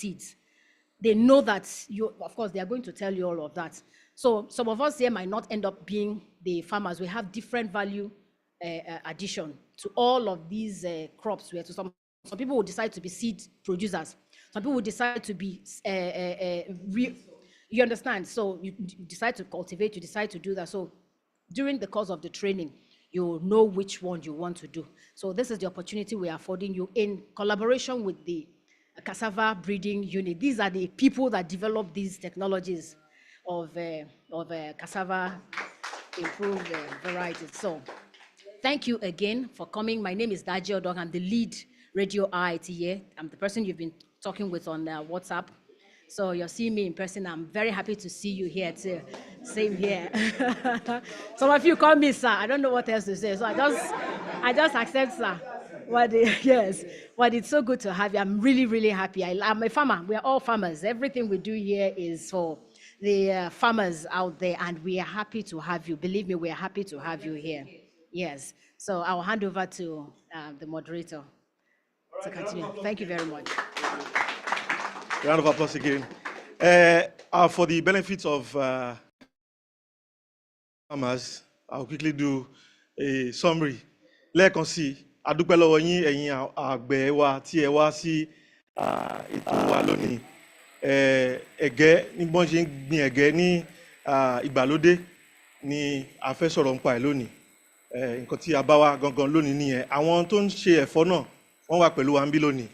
seeds. They know that of course, they are going to tell you all of that. So some of us here might not end up being the farmers. We have different value addition to all of these crops. Where to some people will decide to be seed producers. Some people will decide to be you understand? So you decide to cultivate, you decide to do that. So during the course of the training, you know which one you want to do. So this is the opportunity we are affording you in collaboration with the Cassava Breeding Unit. These are the people that develop these technologies of cassava improved varieties. So thank you again for coming. My name is Daji Odog. I'm the lead radio IITA. I'm the person you've been talking with on WhatsApp. So you're seeing me in person. I'm very happy to see you here too. Same here. Some of you call me sir. I don't know what else to say. So I just accept sir. Yes, but it's so good to have you. I'm really, really happy. I'm a farmer. We are all farmers. Everything we do here is for the farmers out there, and we are happy to have you. Believe me, we are happy to have you here. Yes. So I'll hand over to the moderator to continue. Thank you very much. Round of applause again. For the benefits of farmers, I'll quickly do a summary. Lẹ́ẹ̀kan sí, a dúpẹ́ lọ́wọ́ yín ẹ̀yin àgbẹ̀ wa tí ẹ wá sí ètò wa lónìí. Ẹ̀gẹ́ ní bọ́n ṣe ń gbin ẹ̀gẹ́ ní ìgbàlódé ni a fẹ́ sọ̀rọ̀ nípa ẹ̀ lónìí. Nǹkan tí a bá wá gangan lónìí nìyẹn. Àwọn tó ń ṣe ẹ̀fọ́ náà wọ́n wà pẹ̀lú wa níbí lónìí.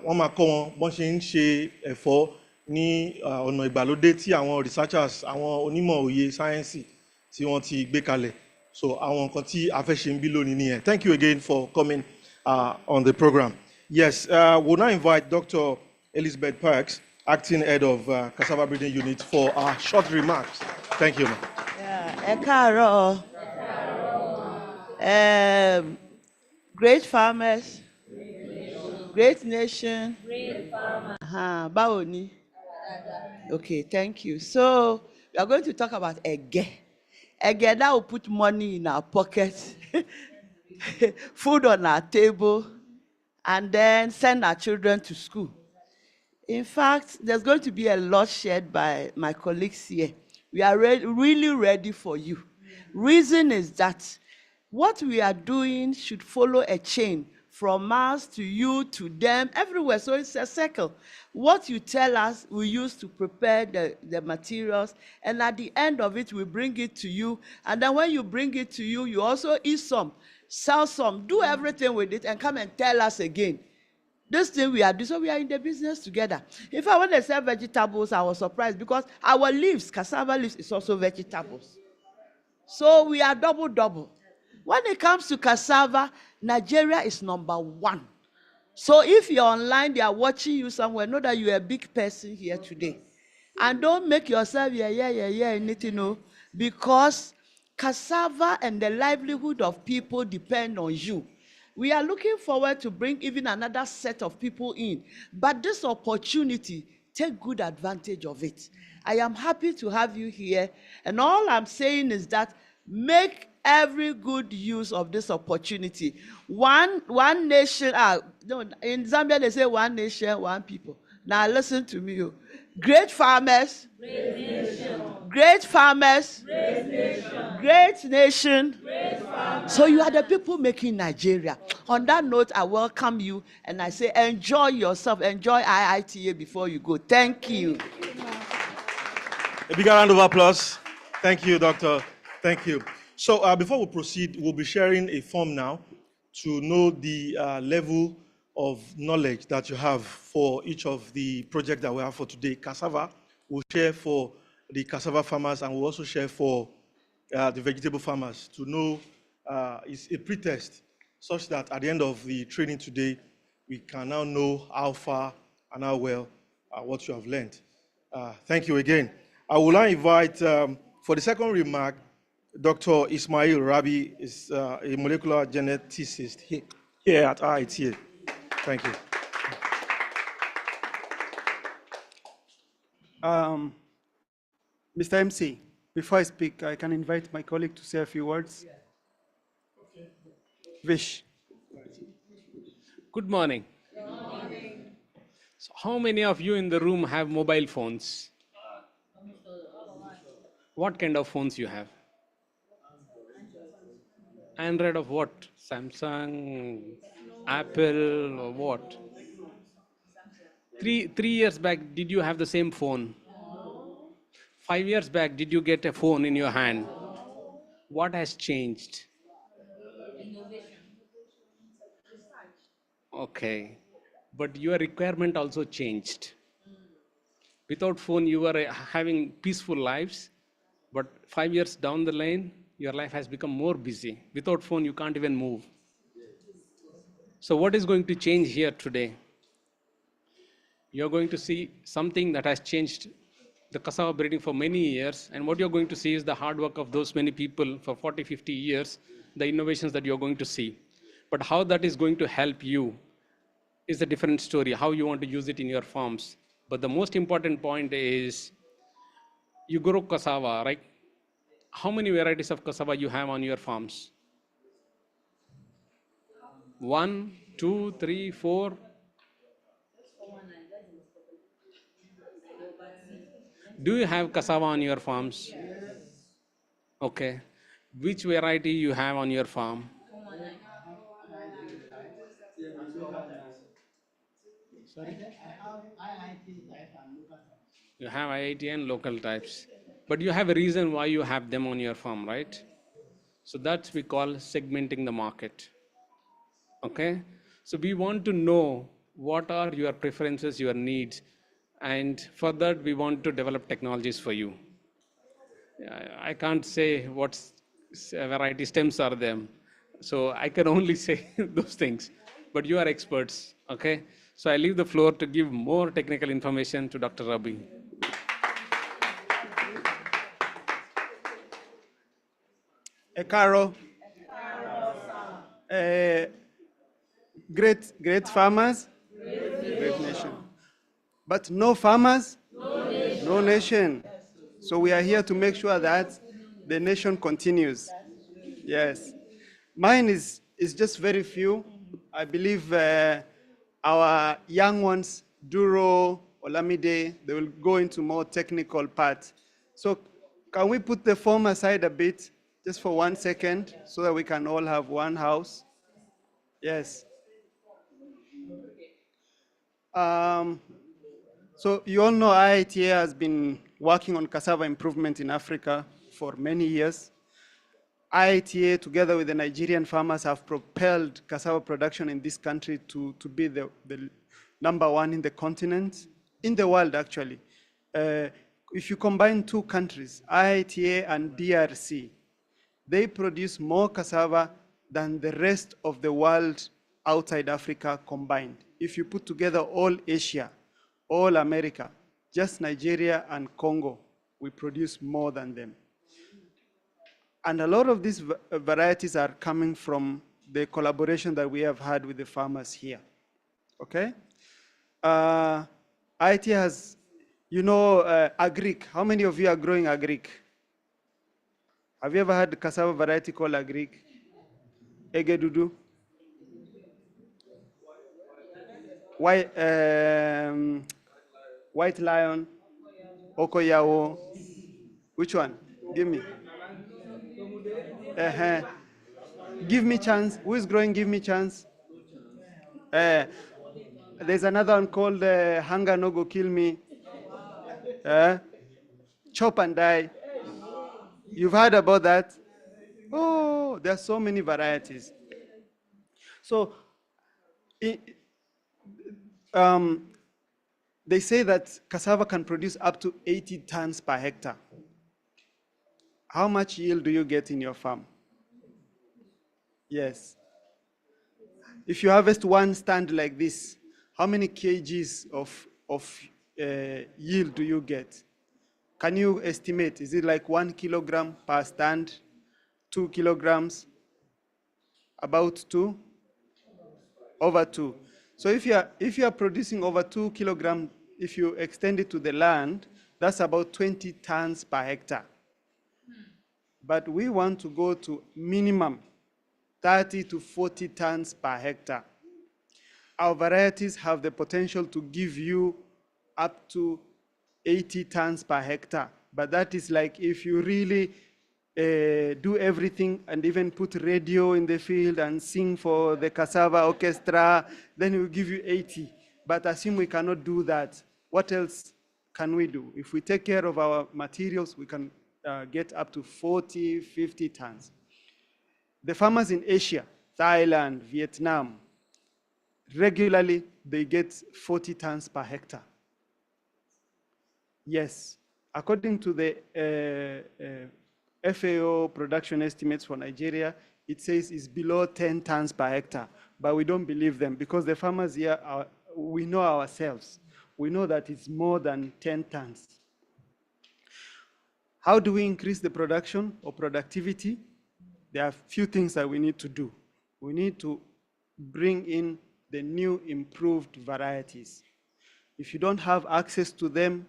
Wọ́n máa kọ́ wọn bọ́n ṣe ń ṣe ẹ̀fọ́ ní ọ̀nà ìgbàlódé tí àwọn researchers, àwọn onímọ̀ òye sáyẹ́ǹsì tí wọ́n ti gbé kalẹ̀. So àwọn nǹkan tí a fẹ́ ṣe níbí lónìí nìyẹn. Thank you again for coming on the program. Yes, we'll now invite Dr. Elizabeth Parks, Acting Head of Cassava Breeding Unit, for our short remarks. Thank you, ma'am. Great farmers, great nation. Great farmers. Baoni. Okay, thank you. So we are going to talk about ege. Ege that will put money in our pockets, food on our table, and then send our children to school. In fact, there's going to be a lot shared by my colleagues here. We are really ready for you. Reason is that what we are doing should follow a chain from us to you to them, everywhere. So it's a circle. What you tell us, we use to prepare the materials, and at the end of it, we bring it to you. And then when you bring it to you, you also eat some, sell some, do everything with it, and come and tell us again. This thing we are doing, so we are in the business together. In fact, when they sell vegetables, I was surprised because our leaves, cassava leaves, is also vegetables. So we are double. When it comes to cassava, Nigeria is #1. So if you're online, they are watching you somewhere, know that you're a big person here today. And don't make yourself, anything, no, because cassava and the livelihood of people depend on you. We are looking forward to bring even another set of people in. But this opportunity, take good advantage of it. I am happy to have you here. And all I'm saying is that make every good use of this opportunity. One nation, in Zambia they say one nation, one people. Now listen to me. Great farmers, great nation. Great farmers, great nation. Great nation. Great farmers. So you are the people making Nigeria. On that note, I welcome you and I say enjoy yourself, enjoy IITA before you go. Thank you. A big round of applause. Thank you, Doctor. Thank you. So before we proceed, we'll be sharing a form now to know the level of knowledge that you have for each of the projects that we have for today. Cassava will share for the cassava farmers, and we'll also share for the vegetable farmers to know it's a pretest such that at the end of the training today, we can now know how far and how well what you have learned. Thank you again. I will now invite, for the second remark, Dr. Ismail Rabi is a molecular geneticist here at IITA. Thank you. Mr. MC, before I speak, I can invite my colleague to say a few words. Okay. Vish. Good morning. Good morning. So how many of you in the room have mobile phones? What kind of phones you have? Android of what? Samsung, Apple, or what? Three years back, did you have the same phone? 5 years back, did you get a phone in your hand? What has changed? Okay, but your requirement also changed. Without phone, you were having peaceful lives, but 5 years down the line, your life has become more busy. Without phone, you can't even move. So what is going to change here today? You're going to see something that has changed the cassava breeding for many years, and what you're going to see is the hard work of those many people for 40, 50 years, the innovations that you're going to see. But how that is going to help you is a different story, how you want to use it in your farms. But the most important point is you grow cassava, right? How many varieties of cassava you have on your farms? 1, 2, 3, 4. Do you have cassava on your farms? Okay. Which variety you have on your farm? Sorry? You have IIT and local types. But you have a reason why you have them on your farm, right? So that's we call segmenting the market. Okay? So we want to know what are your preferences, your needs, and for that we want to develop technologies for you. I can't say what variety stems are them. So I can only say those things, but you are experts, okay? So I leave the floor to give more technical information to Dr. Rabi. Caro, great farmers, great nation. But no farmers, no nation. So we are here to make sure that the nation continues. Yes. Mine is just very few. I believe our young ones, Duro, Olamide, they will go into more technical part. So can we put the form aside a bit, just for 1 second, so that we can all have one house? Yes. So you all know IITA has been working on cassava improvement in Africa for many years. IITA, together with the Nigerian farmers, have propelled cassava production in this country to be the #1 in the continent, in the world actually. If you combine two countries, IITA and DRC, they produce more cassava than the rest of the world outside Africa combined. If you put together all Asia, all America, just Nigeria and Congo, we produce more than them. And a lot of these varieties are coming from the collaboration that we have had with the farmers here, okay? IT has, you know, agric. How many of you are growing agric? Have you ever had cassava variety called agric? Egedudu? White lion? Okoyawo? Which one? Give me. Give me chance. Who is growing? Give me chance. There's another one called Hunger No Go Kill Me. Chop and Die. You've heard about that? Oh, there are so many varieties. So they say that cassava can produce up to 80 tons per hectare. How much yield do you get in your farm? Yes. If you harvest one stand like this, how many kgs of yield do you get? Can you estimate? Is it like 1 kilogram per stand, 2 kilograms? About 2? Over 2. So if you are producing over 2 kilograms, if you extend it to the land, that's about 20 tons per hectare. But we want to go to minimum 30 to 40 tons per hectare. our varieties have the potential to give you up to 80 tons per hectare. But that is like if you really do everything and even put radio in the field and sing for the cassava orchestra, then it will give you 80. But assume we cannot do that. What else can we do? If we take care of our materials, we can get up to 40, 50 tons. The farmers in Asia, Thailand, Vietnam, regularly they get 40 tons per hectare. Yes, according to the FAO production estimates for Nigeria, it says it's below 10 tons per hectare, but we don't believe them because the farmers here, we know ourselves. We know that it's more than 10 tons. How do we increase the production or productivity? There are a few things that we need to do. We need to bring in the new improved varieties. If you don't have access to them,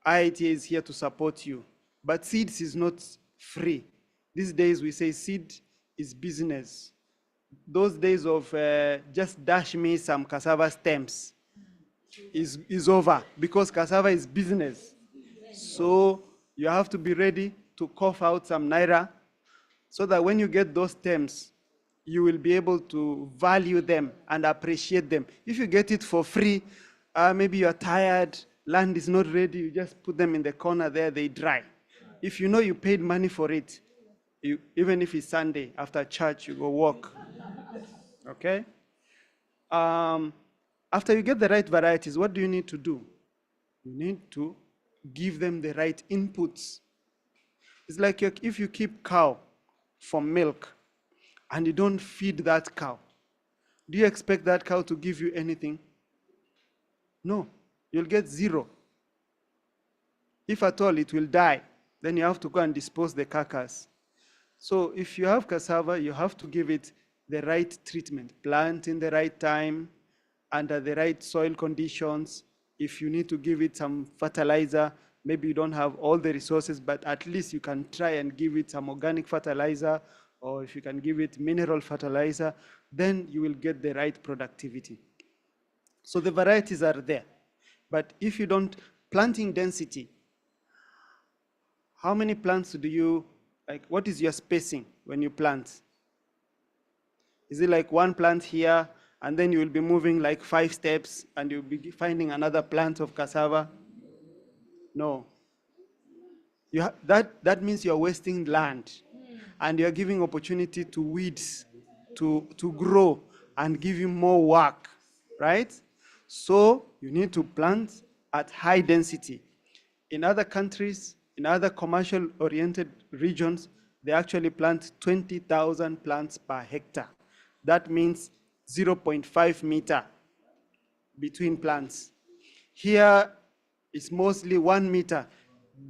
IITA is here to support you. But seeds is not free. These days we say seed is business. Those days of just dash me some cassava stems is over because cassava is business. So you have to be ready to cough out some naira so that when you get those stems, you will be able to value them and appreciate them. If you get it for free, maybe you're tired, land is not ready, you just put them in the corner there, they dry. If you know you paid money for it, even if it's Sunday, after church, you go walk. Okay? After you get the right varieties, what do you need to do? You need to give them the right inputs. It's like if you keep cow for milk and you don't feed that cow, do you expect that cow to give you anything? No, you'll get zero. If at all it will die, then you have to go and dispose the carcass. So if you have cassava, you have to give it the right treatment, plant in the right time, under the right soil conditions. If you need to give it some fertilizer, maybe you don't have all the resources, but at least you can try and give it some organic fertilizer, or if you can give it mineral fertilizer, then you will get the right productivity. So the varieties are there. But if you don't, planting density, how many plants do you, like what is your spacing when you plant? Is it like one plant here, and then you will be moving like 5 steps, and you'll be finding another plant of cassava? No. That means you're wasting land, and you're giving opportunity to weeds to grow and give you more work, right? So you need to plant at high density. In other countries, in other commercial-oriented regions, they actually plant 20,000 plants per hectare. That means 0.5 meter between plants. Here, it's mostly 1 meter.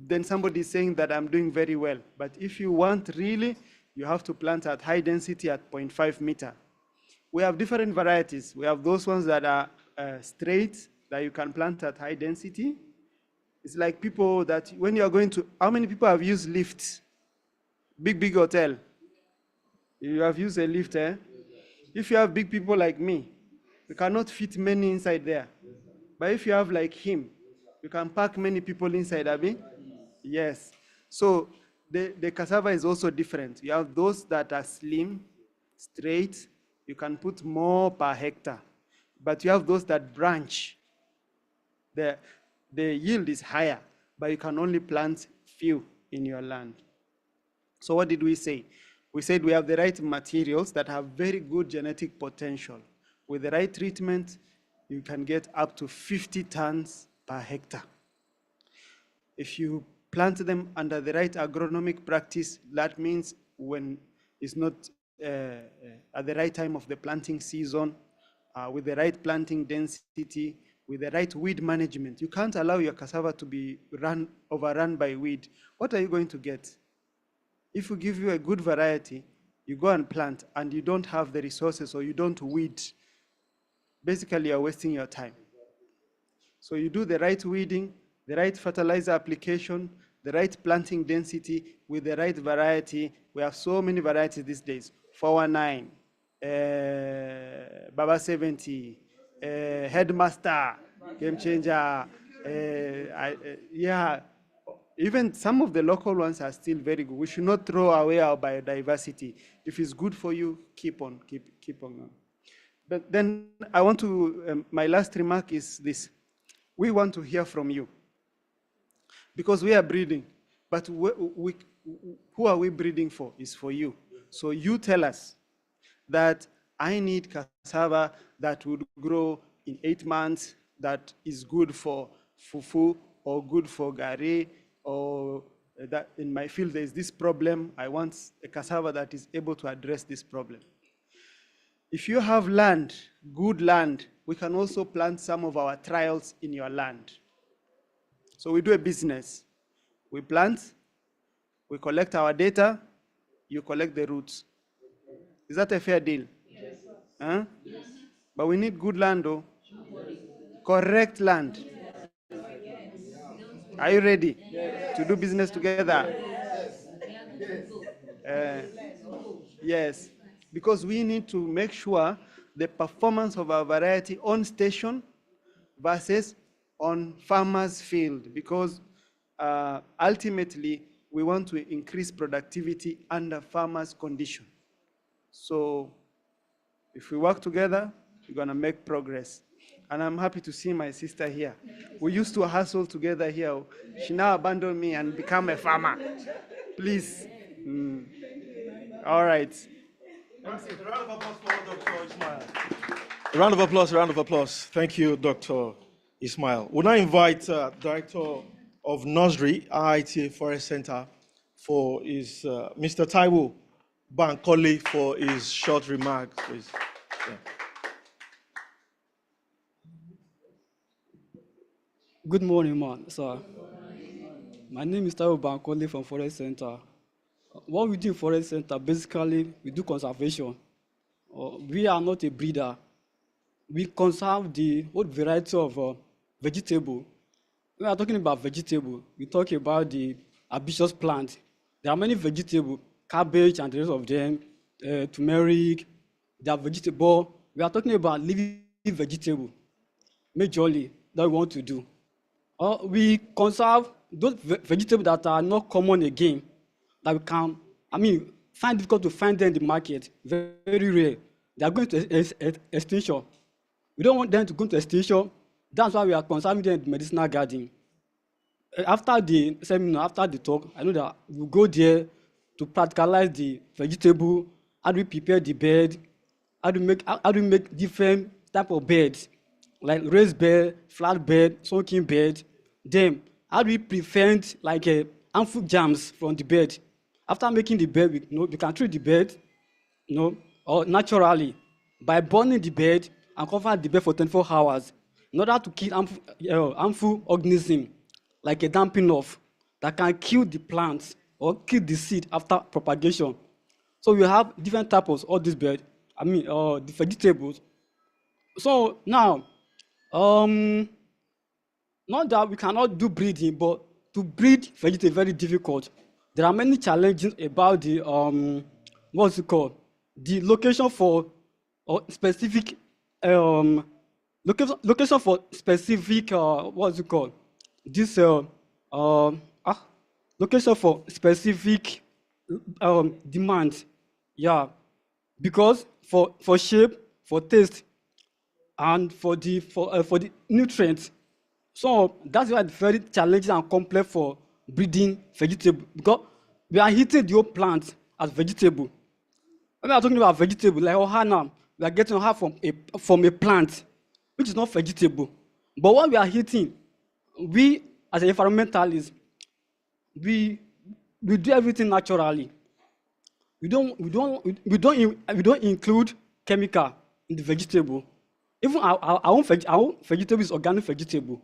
Then somebody is saying that I'm doing very well. But if you want really, you have to plant at high density at 0.5 meter. We have different varieties. We have those ones that are straight, that you can plant at high density. It's like people that when you are going to, how many people have used lifts? Big hotel. You have used a lift, eh? If you have big people like me, we cannot fit many inside there. But if you have like him, you can pack many people inside, Abi? Yes. So the cassava is also different. You have those that are slim, straight, you can put more per hectare. But you have those that branch. The yield is higher, but you can only plant few in your land. So what did we say? We said we have the right materials that have very good genetic potential. With the right treatment, you can get up to 50 tons per hectare. If you plant them under the right agronomic practice, that means when it's not at the right time of the planting season, with the right planting density, with the right weed management. You can't allow your cassava to be overrun by weed. What are you going to get? If we give you a good variety, you go and plant and you don't have the resources or you don't weed, basically you're wasting your time. So you do the right weeding, the right fertilizer application, the right planting density with the right variety. We have so many varieties these days. 419, Baba 70, Headmaster, Game Changer. Yeah, even some of the local ones are still very good. We should not throw away our biodiversity. If it's good for you, keep on. But then I want to, my last remark is this. We want to hear from you because we are breeding, but who are we breeding for? Is for you. So you tell us that I need cassava that would grow in 8 months, that is good for fufu or good for gari, or that in my field there's this problem. I want a cassava that is able to address this problem. If you have land, good land, we can also plant some of our trials in your land. So we do a business. We plant, we collect our data, you collect the roots. Is that a fair deal? Yes. Huh? Yes. But we need good land, though. Correct land. Are you ready to do business together? Yes. Because we need to make sure the performance of our variety on station versus on farmers' field, because ultimately we want to increase productivity under farmers' condition. So if we work together, we're going to make progress. And I'm happy to see my sister here. We used to hustle together here. She now abandoned me and become a farmer. Please. All right. Round of applause for Dr. Ismail. Round of applause, round of applause. Thank you, Dr. Ismail. We'll now invite Director of Nursery, IITA Forest Center, for his, Mr. Taiwo Bankole, for his short remarks, please. Yeah. Good morning, man, sir. My name is Taiwo Bankole from Forest Center. What we do in Forest Center, basically, we do conservation. We are not a breeder. We conserve the whole variety of vegetable. When we are talking about vegetable, we talk about the herbaceous plant. There are many vegetables, cabbage and the rest of them, turmeric, they are vegetable. We are talking about living vegetable, majorly, that we want to do. We conserve those vegetables that are not common again, that we can, find difficult to find them in the market, very, very rare. They are going to extinction. We don't want them to go to extinction. That's why we are conserving them in the medicinal garden. After the seminar, after the talk, I know that we'll go there to practicalize the vegetable, how do we prepare the bed, how do we make different type of beds, like raised bed, flat bed, soaking bed. Then, how do we prevent like harmful germs from the bed? After making the bed, we can treat the bed, or naturally by burning the bed and cover the bed for 24 hours in order to kill harmful organisms like a damping off that can kill the plants or kill the seed after propagation. So we have different types of all these beds, the vegetables. So now, not that we cannot do breeding, but to breed vegetable is very difficult. There are many challenges about the the location for specific location for specific this location for specific demand. Yeah, because for shape, for taste, and for the nutrients. So that's why it's very challenging and complex for breeding vegetable, because we are hitting the whole plant as vegetable. When we are talking about vegetable, like ohana, we are getting ohana from a plant, which is not vegetable. But what we are hitting, we as environmentalists, we do everything naturally. We don't include chemical in the vegetable. Even our own vegetable is organic vegetable.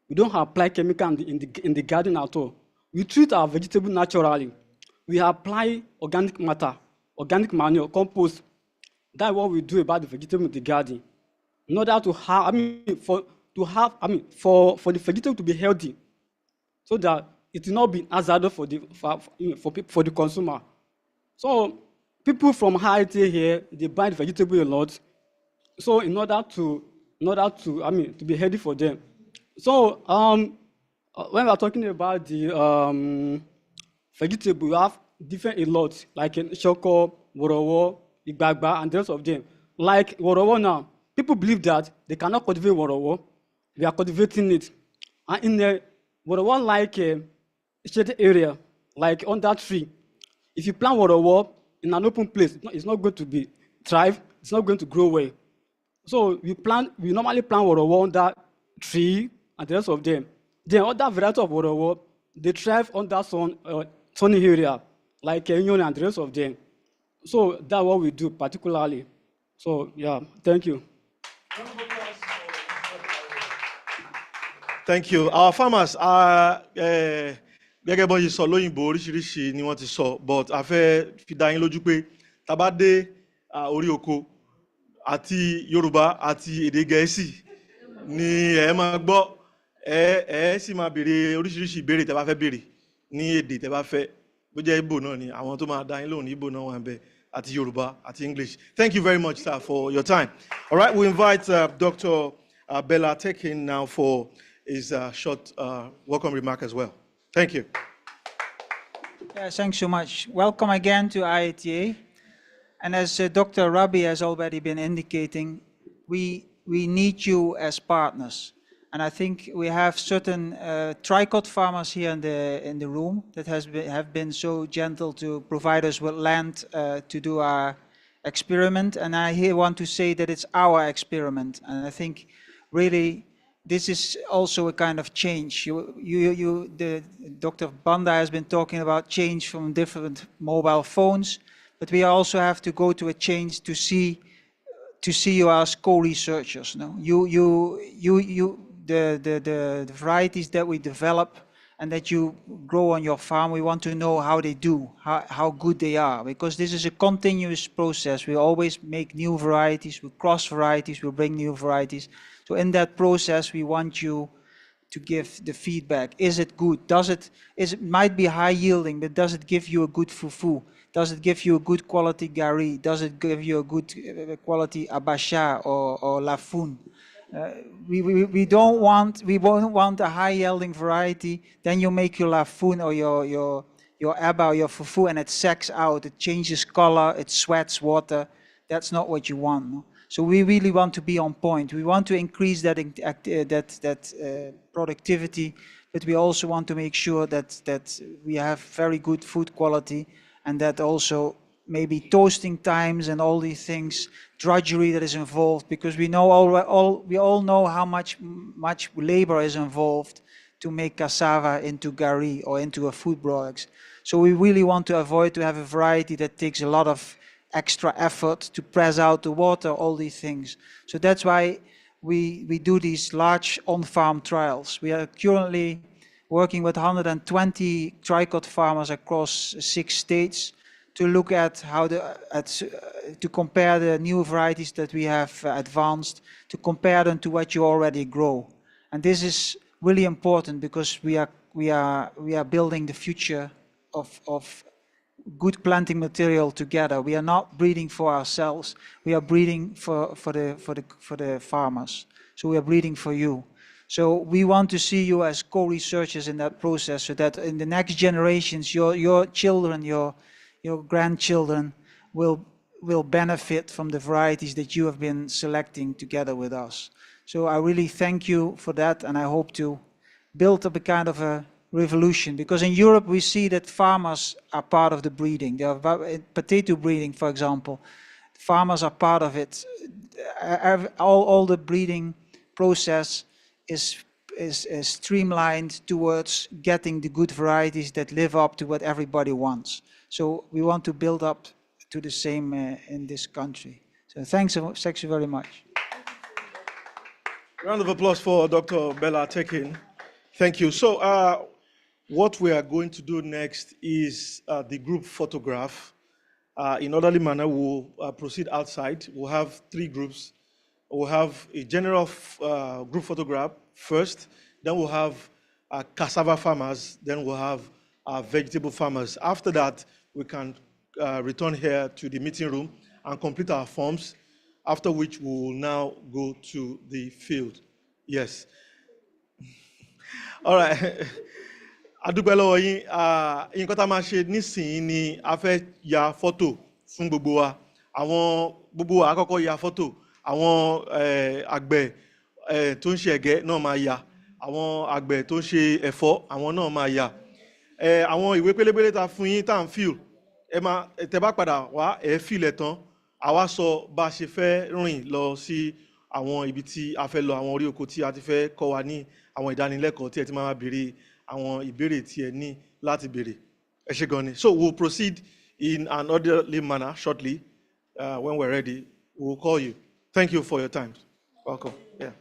We don't apply chemical in the garden at all. We treat our vegetable naturally. We apply organic matter, organic manure, compost. That's what we do about the vegetable in the garden. In order to have, for the vegetable to be healthy, so that it will not be hazardous for the consumer. So people from IITA here, they buy the vegetable a lot. So in order to in order to, to be healthy for them. So when we're talking about the vegetable, we have different a lot, like in shoko, worowo, igbagba, and the rest of them. Like worowo now, people believe that they cannot cultivate worowo. We are cultivating it. And in the worowo, like a shaded area, like on that tree, if you plant worowo in an open place, it's not going to be thrive, it's not going to grow well. So we normally plant worowo on that tree and the rest of them. Then other variety of worowo, they thrive on that sunny area, like onion and the rest of them. So that's what we do particularly. So yeah, thank you. Thank you. Our farmers are gẹ́gẹ́ bọ́n ṣe sọ lóyìnbó oríṣiríṣi ni wọ́n ti sọ, but a fẹ́ fi dá yín lójú pé tá bá dé orí oko àti Yorùbá àti èdè Gẹ̀ẹ́sì ni ẹ máa gbọ́, ẹ sì máa béèrè oríṣiríṣi ìbéèrè tẹ́ bá fẹ́ béèrè ní èdè tẹ́ bá fẹ́, bó jẹ́ Ìgbò náà ni àwọn tó máa dá yín lóhùn ní Ìgbò náà wà ńbẹ̀ àti Yorùbá àti English. Thank you very much, sir, for your time. All right, we invite Dr. Bella Tekin now for his short welcome remark as well. Thank you. Yeah, thanks so much. Welcome again to IITA. And as Dr. Rabi has already been indicating, we need you as partners. And I think we have certain tricot farmers here in the room that have been so gentle to provide us with land to do our experiment. And I here want to say that it's our experiment. And I think really this is also a kind of change. Dr. Banda has been talking about change from different mobile phones, but we also have to go to a change to see you as co-researchers. No, the varieties that we develop and that you grow on your farm, we want to know how they do, how good they are, because this is a continuous process. We always make new varieties, we cross varieties, we bring new varieties. So in that process, we want you to give the feedback. Is it good? It might be high yielding, but does it give you a good fufu? Does it give you a good quality gari? Does it give you a good quality abacha or lafun? We won't want a high yielding variety. Then you make your lafun or your eba or your fufu and it sacks out. It changes color. It sweats water. That's not what you want. No? So we really want to be on point. We want to increase that productivity, but we also want to make sure that we have very good food quality, and that also maybe toasting times and all these things, drudgery that is involved, because we all know how much labor is involved to make cassava into gari or into a food products. So we really want to avoid to have a variety that takes a lot of extra effort to press out the water, all these things. So that's why we do these large on-farm trials. We are currently working with 120 tricot farmers across 6 states to look at how to compare the new varieties that we have advanced, to compare them to what you already grow. And this is really important because we are building the future of good planting material together. We are not breeding for ourselves. We are breeding for the farmers. So we are breeding for you. So we want to see you as co-researchers in that process, so that in the next generations, your children, your grandchildren will benefit from the varieties that you have been selecting together with us. So I really thank you for that, and I hope to build up a kind of a revolution, because in Europe we see that farmers are part of the breeding. Potato breeding, for example, farmers are part of it. All the breeding process is streamlined towards getting the good varieties that live up to what everybody wants. So we want to build up to the same in this country. So thanks you very much. Round of applause for Dr. Bella Tekin. Thank you. So what we are going to do next is the group photograph. In orderly manner, we'll proceed outside. We'll have 3 groups. We'll have a general group photograph first, then we'll have cassava farmers, then we'll have vegetable farmers. After that, we can return here to the meeting room and complete our forms after which we will now go to the field. Yes. All right. Adúpẹ́ lọ́wọ́ yín. Nǹkan tá a máa ṣe nísìnyí ni a fẹ́ ya fọ́tò fún gbogbo wa. Àwọn gbogbo wa àkọ́kọ́ ya fọ́tò. Àwọn àgbẹ̀ tó ń ṣe ẹ̀gẹ́ náà máa ya. Àwọn àgbẹ̀ tó ń ṣe ẹ̀fọ́ àwọn náà máa ya. Àwọn ìwé pélébélé ta fún yín tá à ń fíl. Tẹ́ bá padà wá fíl ẹ̀ tán. Àwa sọ bá a ṣe fẹ́ rìn lọ sí àwọn ibi tí a fẹ́ lọ, àwọn orí oko tí a ti fẹ́ kọ́ wa ní àwọn ìdánilẹ́kọ̀ọ́ tí ẹ ti máa béèrè àwọn ìbéèrè tí ẹ ní láti béèrè. Ẹ ṣé gan ni. So we'll proceed in an orderly manner shortly. When we're ready, we'll call you. Thank you for your time. Welcome. Yeah.